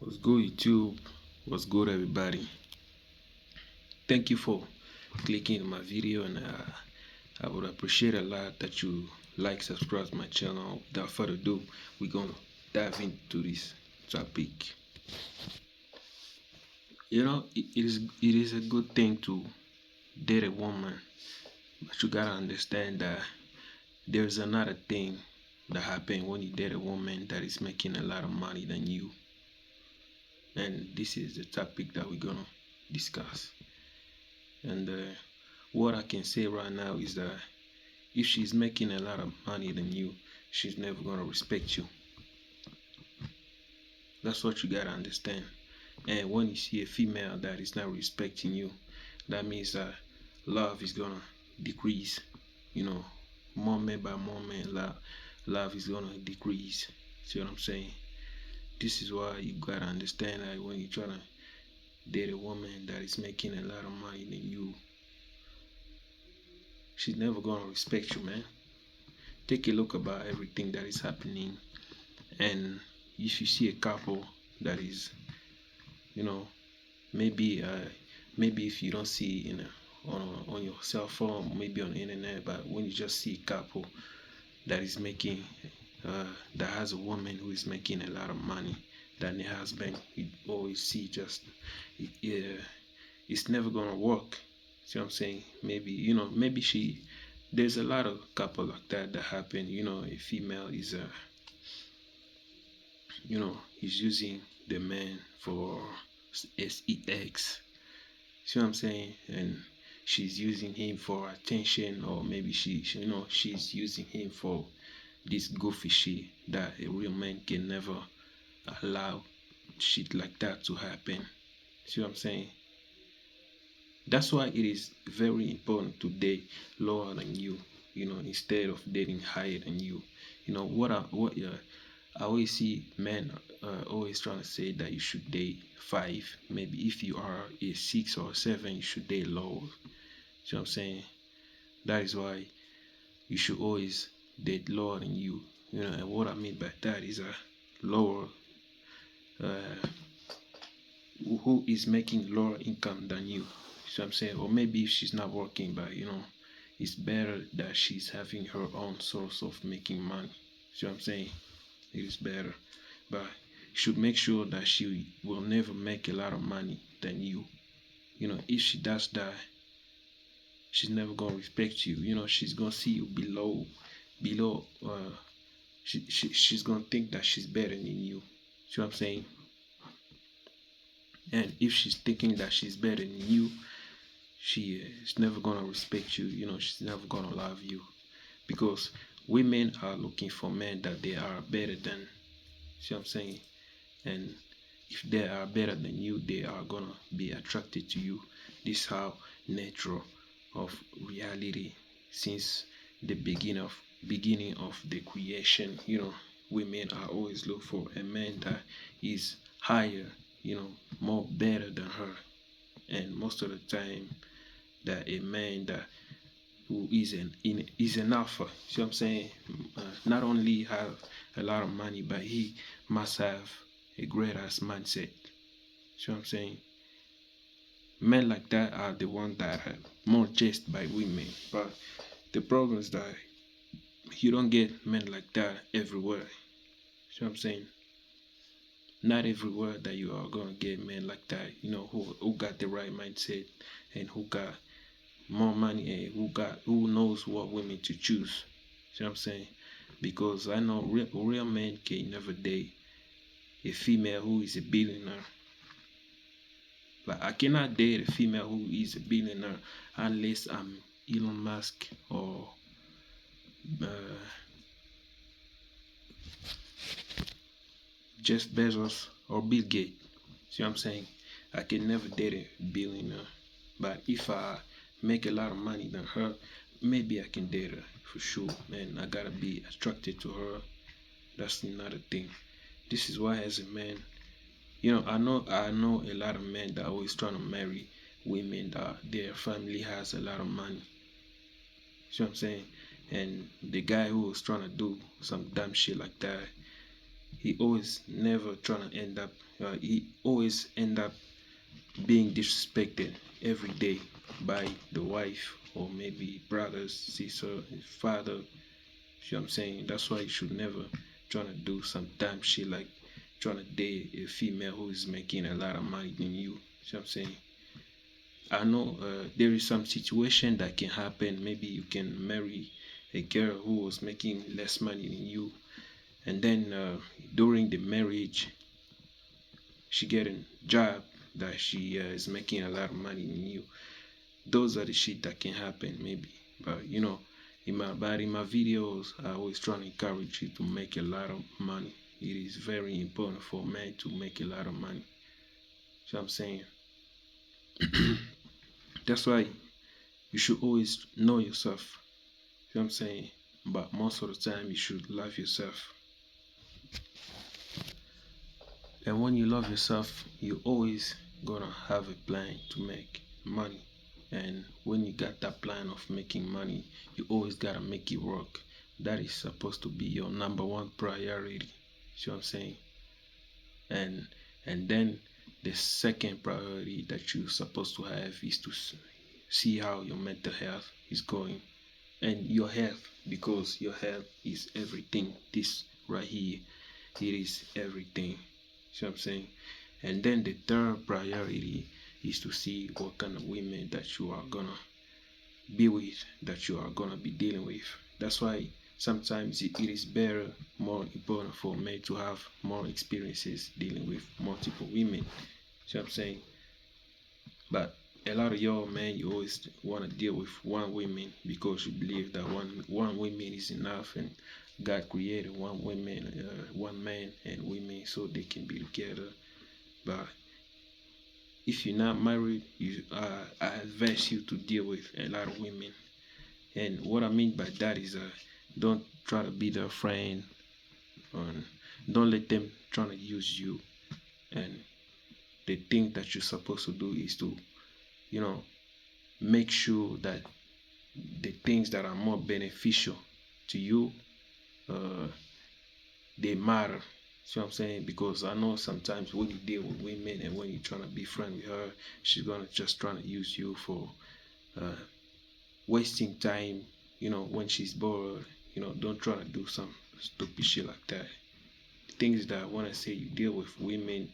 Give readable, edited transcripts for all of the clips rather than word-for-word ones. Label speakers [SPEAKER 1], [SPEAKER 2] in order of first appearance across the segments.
[SPEAKER 1] What's good, YouTube? What's good, everybody? Thank you for clicking on my video, and I would appreciate a lot that you like, subscribe to my channel. Without further ado, we're gonna dive into this topic. It is a good thing to date a woman, but you gotta understand that there's another thing that happens when you date a woman that is making a lot of money than you, and this is the topic that we're gonna discuss. And what I can say right now is that if she's making a lot of money than you, she's never gonna respect you. That's what you gotta understand. And when you see a female that is not respecting you, that means that love is gonna decrease. Moment by moment, love is gonna decrease. See what I'm saying? This is why you gotta understand that when you're trying to date a woman that is making a lot of money than you, she's never gonna respect you, man. Take a look about everything that is happening, and if you see a couple that is, you know, maybe if you don't see on your cell phone, maybe on the internet, but when you just see a couple that is making that has a woman who is making a lot of money than the husband, you always see just it's never gonna work. See what I'm saying? Maybe there's a lot of couple like that happen. A female is using the man for sex. See what I'm saying? And she's using him for attention, or maybe she's using him for this goofy shit that a real man can never allow shit like that to happen. See what I'm saying? That's why it is very important to date lower than you, instead of dating higher than you. I always see men always trying to say that you should date five. Maybe if you are a 6 or 7, you should date lower. See what I'm saying? That is why you should always date lower than you. And what I mean by that is a lower uh, who is making lower income than you. So I'm saying, or maybe if she's not working, but it's better that she's having her own source of making money. See what I'm saying? It is better, but you should make sure that she will never make a lot of money than you. If she does that, she's never gonna respect you. She's gonna see you below. She's gonna think that she's better than you. See what I'm saying? And if she's thinking that she's better than you, she is never gonna respect you. She's never gonna love you, because women are looking for men that they are better than. See what I'm saying? And if they are better than you, they are gonna be attracted to you. This is how natural of reality since the beginning of the creation. Women are always look for a man that is higher, more better than her. And most of the time, that a man that who is an alpha. See what I'm saying? Not only have a lot of money, but he must have a great ass mindset. See what I'm saying? Men like that are the ones that are more chased by women. But the problem is that you don't get men like that everywhere. See what I'm saying? Not everywhere that you are gonna get men like that, who got the right mindset and who got more money, and who knows what women to choose. See what I'm saying? Because I know real men can never date a female who is a billionaire. Like, I cannot date a female who is a billionaire unless I'm Elon Musk or uh, Jeff Bezos or Bill Gates. See what I'm saying? I can never date a billionaire. But if I make a lot of money than her, maybe I can date her for sure. Man, I gotta be attracted to her. That's another thing. This is why, as a man, I know a lot of men that are always trying to marry women that their family has a lot of money. See what I'm saying? And the guy who was trying to do some dumb shit like that, he always never trying to end up he always end up being disrespected every day by the wife or maybe brothers, sister, father. See what I'm saying? That's why you should never try to do some dumb shit like trying to date a female who is making a lot of money than you. See what I'm saying? I know there is some situation that can happen. Maybe you can marry a girl who was making less money than you, and then during the marriage, she get a job that she is making a lot of money than you. Those are the shit that can happen, maybe. But in my videos, I always try to encourage you to make a lot of money. It is very important for men to make a lot of money. So I'm saying that's why you should always know yourself. You know what I'm saying? But most of the time, you should love yourself. And when you love yourself, you always gonna have a plan to make money. And when you got that plan of making money, you always gotta make it work. That is supposed to be your number one priority. See what I'm saying? And and then the second priority that you're supposed to have is to see how your mental health is going and your health, because your health is everything. This right here, it is everything. See what I'm saying? And then the third priority is to see what kind of women that you are gonna be with, that you are gonna be dealing with. That's why sometimes it is better, more important for men to have more experiences dealing with multiple women. See what I'm saying? But a lot of y'all men, you always want to deal with one woman because you believe that one woman is enough, and God created one man and women so they can be together. But if you're not married, I advise you to deal with a lot of women. And what I mean by that is, don't try to be their friend, and don't let them try to use you. And the thing that you're supposed to do is to, you know, make sure that the things that are more beneficial to you, uh, they matter. See what I'm saying? Because I know sometimes when you deal with women and when you're trying to be friend with her, she's gonna just trying to use you for uh, wasting time. When she's bored, don't try to do some stupid shit like that. Things that when I say you deal with women,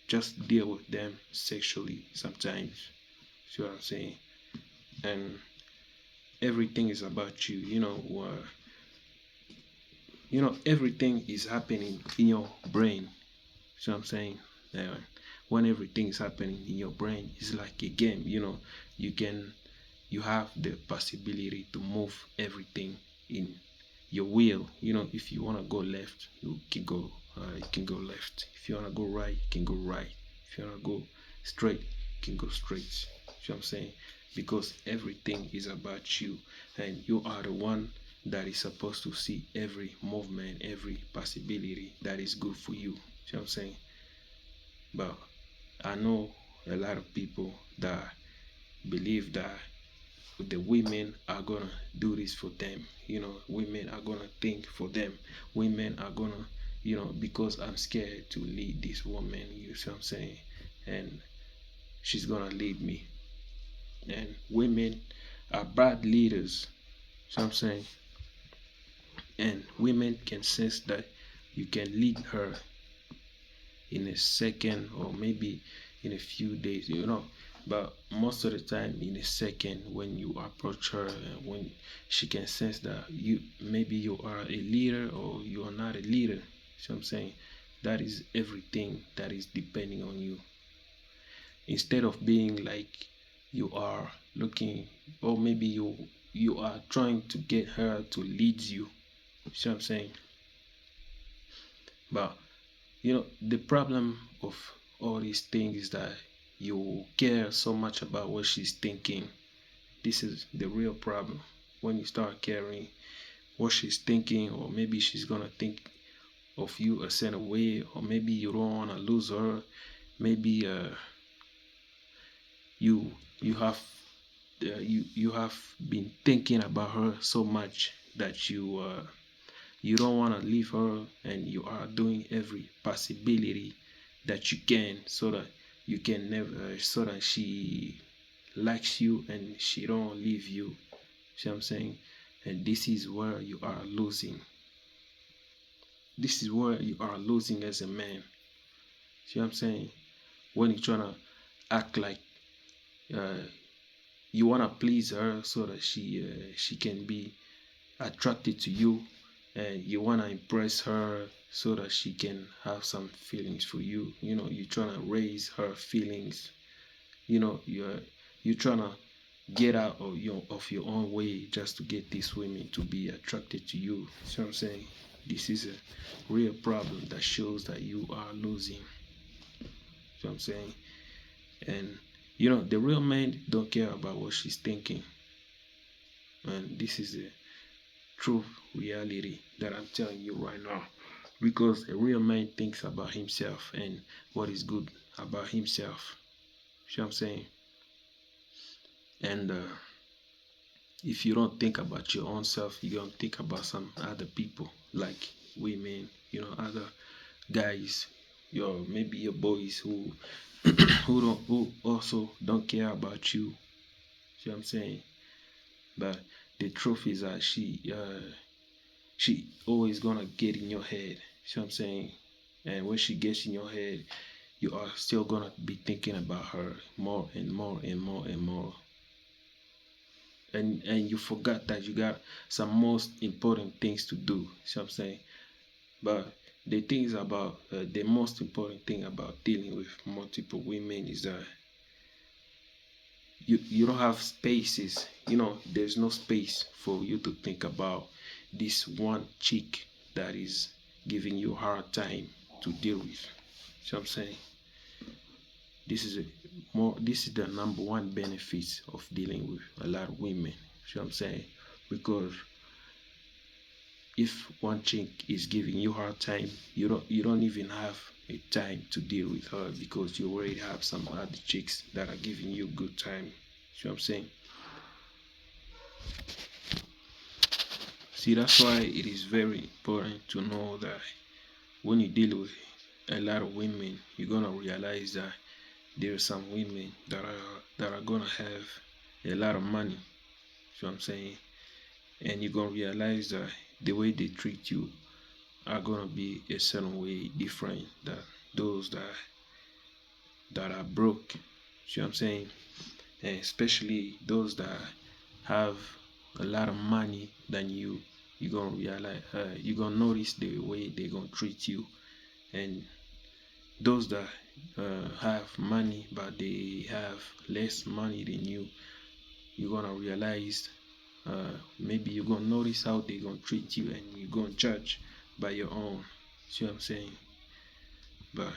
[SPEAKER 1] just deal with them sexually sometimes. See what I'm saying? And everything is about you. Everything is happening in your brain. See what I'm saying? Uh, when everything is happening in your brain, it's like a game. You can, you have the possibility to move everything in your will. If you want to go left, you can go left. If you want to go right, you can go right. If you want to go straight, you can go straight. See what I'm saying? Because everything is about you, and you are the one that is supposed to see every movement, every possibility that is good for you. See what I'm saying? But I know a lot of people that believe that the women are gonna do this for them. Women are gonna think for them. Women are gonna, because I'm scared to lead this woman. You see what I'm saying? And she's gonna lead me. And women are bad leaders. See what I'm saying? And women can sense that you can lead her in a second or maybe in a few days, but most of the time in a second when you approach her, when she can sense that you are a leader or you are not a leader. So I'm saying that is everything that is depending on you, instead of being like you are looking, or maybe you are trying to get her to lead you. See what I'm saying? But the problem of all these things is that you care so much about what she's thinking. This is the real problem. When you start caring what she's thinking, or maybe she's gonna think of you a certain way, or maybe you don't wanna lose her. Maybe you have you have been thinking about her so much that you don't want to leave her, and you are doing every possibility that you can so that you can never so that she likes you and she don't leave you. See what I'm saying? And this is where you are losing. This is where you are losing as a man. See what I'm saying? When you're trying to act like uh, you want to please her so that she can be attracted to you, and you want to impress her so that she can have some feelings for you. You know, you're trying to raise her feelings. You know, you're trying to get out of your own way just to get these women to be attracted to you. See what I'm saying? This is a real problem that shows that you are losing. See what I'm saying? And you know, the real man don't care about what she's thinking. And this is a true reality that I'm telling you right now. Because a real man thinks about himself and what is good about himself. See what I'm saying? And if you don't think about your own self, you don't think about some other people, like women, you know, other guys, maybe your boys who who also don't care about you. See what I'm saying? But the truth is that she always gonna get in your head. See what I'm saying? And when she gets in your head, you are still gonna be thinking about her more and more and more and more. And you forgot that you got some most important things to do. See what I'm saying? But the things about the most important thing about dealing with multiple women is that you don't have spaces. You know, there's no space for you to think about this one chick that is giving you a hard time to deal with. See what I'm saying? This is the number one benefit of dealing with a lot of women. See what I'm saying? Because if one chick is giving you hard time, you don't even have a time to deal with her because you already have some other chicks that are giving you good time. See what I'm saying? See, that's why it is very important to know that when you deal with a lot of women, you're gonna realize that there are some women that are gonna have a lot of money. See what I'm saying? And you're gonna realize that the way they treat you are gonna be a certain way different than those that are broke. See what I'm saying? And especially those that have a lot of money than you, you're gonna realize, you're gonna notice the way they're gonna treat you. And those that have money but they have less money than you, you're gonna realize, maybe you're gonna notice how they're gonna treat you, and you're gonna judge by your own. See what I'm saying? But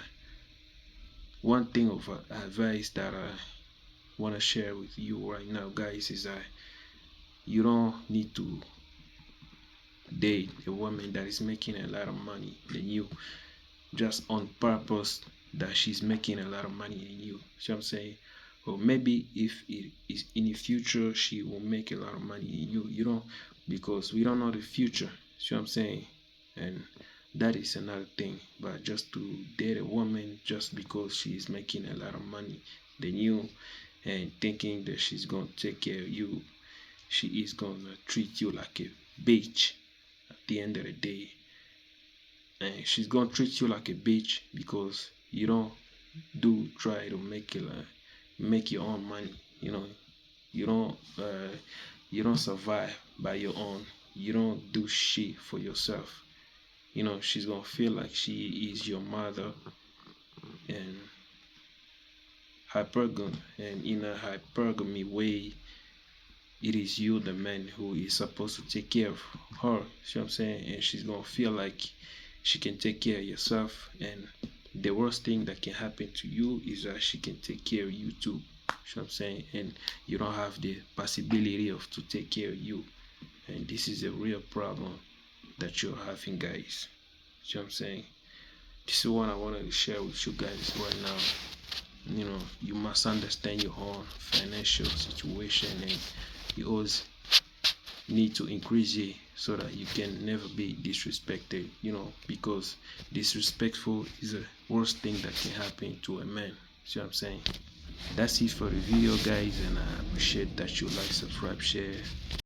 [SPEAKER 1] one thing of advice that I want to share with you right now, guys, is that you don't need to date a woman that is making a lot of money than you just on purpose that she's making a lot of money than you. See what I'm saying? Or maybe if it is in the future she will make a lot of money than you don't, because we don't know the future. See what I'm saying? And that is another thing. But just to date a woman just because she's making a lot of money than you and thinking that she's gonna take care of you, she is gonna treat you like a bitch at the end of the day. And she's gonna treat you like a bitch because you don't try to make your own money. You know, you don't you don't survive by your own. You don't do shit for yourself. You know, she's gonna feel like she is your mother, and hypergamy, and in a hypergamy way, it is you, the man, who is supposed to take care of her. See what I'm saying? And she's gonna feel like she can take care of yourself, and the worst thing that can happen to you is that she can take care of you too. See what I'm saying? And you don't have the possibility of to take care of you. And this is a real problem that you're having, guys. See what I'm saying? This is what I wanted to share with you guys right now. You know, you must understand your own financial situation, and you always need to increase it so that you can never be disrespected, because disrespectful is the worst thing that can happen to a man. See what I'm saying? That's it for the video, guys, and I appreciate that you like, subscribe, share.